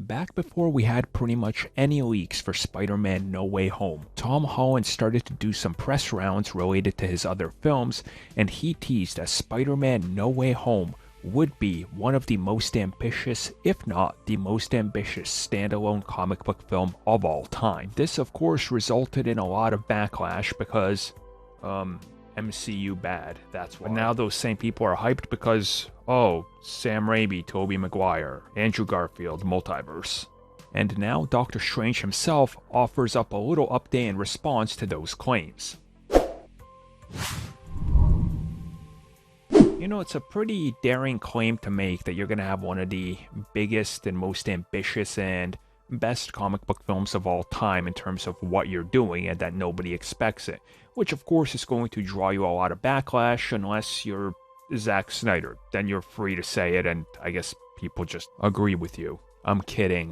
Back before we had pretty much any leaks for Spider-Man No Way Home, Tom Holland started to do some press rounds related to his other films, and he teased that Spider-Man No Way Home would be one of the most ambitious, if not the most ambitious, standalone comic book film of all time. This of course resulted in a lot of backlash because, MCU bad, that's why. But now those same people are hyped because, oh, Sam Raimi, Tobey Maguire, Andrew Garfield, multiverse. And now Doctor Strange himself offers up a little update in response to those claims. You know, it's a pretty daring claim to make that you're going to have one of the biggest and most ambitious and best comic book films of all time in terms of what you're doing, and that nobody expects it. Which of course is going to draw you a lot of backlash unless you're Zack Snyder. Then you're free to say it, and I guess people just agree with you. I'm kidding.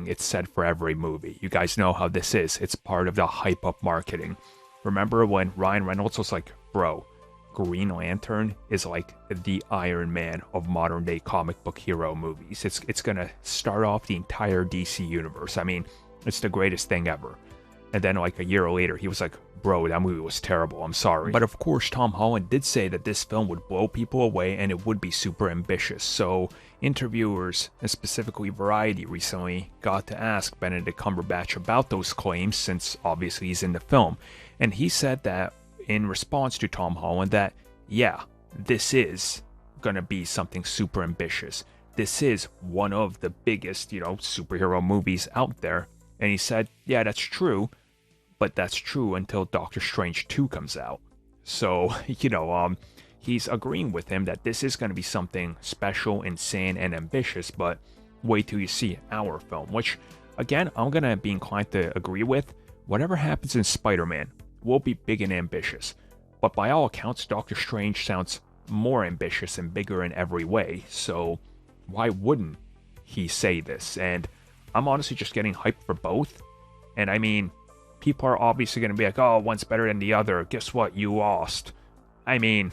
It's said for every movie. You guys know how this is. It's part of the hype-up marketing. Remember when Ryan Reynolds was like, bro, Green Lantern is like the Iron Man of modern-day comic book hero movies. It's gonna start off the entire DC universe. I mean, it's the greatest thing ever. And then like a year later, he was like, bro, that movie was terrible, I'm sorry. But of course, Tom Holland did say that this film would blow people away and it would be super ambitious. So interviewers, and specifically Variety, recently got to ask Benedict Cumberbatch about those claims, since obviously he's in the film. And he said that in response to Tom Holland that, yeah, this is gonna be something super ambitious. This is one of the biggest, superhero movies out there. And he said, yeah, that's true, but that's true until Doctor Strange 2 comes out. So, he's agreeing with him that this is going to be something special, insane, and ambitious, but wait till you see our film, which, again, I'm going to be inclined to agree with. Whatever happens in Spider-Man will be big and ambitious, but by all accounts, Doctor Strange sounds more ambitious and bigger in every way, so why wouldn't he say this? And I'm honestly just getting hyped for both, and I mean, people are obviously going to be like, oh, one's better than the other. Guess what? You lost. I mean,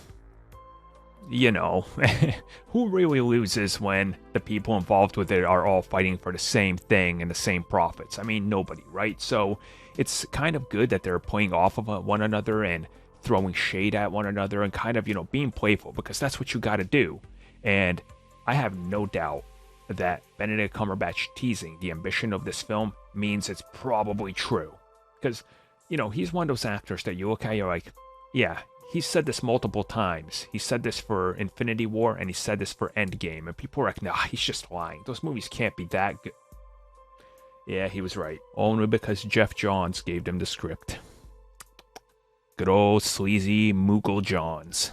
who really loses when the people involved with it are all fighting for the same thing and the same profits? I mean, nobody, right? So it's kind of good that they're playing off of one another and throwing shade at one another and kind of, being playful, because that's what you got to do. And I have no doubt that Benedict Cumberbatch teasing the ambition of this film means it's probably true. Because, he's one of those actors that you look at, you're like, yeah, he's said this multiple times. He said this for Infinity War, and he said this for Endgame. And people are like, nah, he's just lying. Those movies can't be that good. Yeah, he was right. Only because Jeff Johns gave them the script. Good old sleazy Moogle Johns.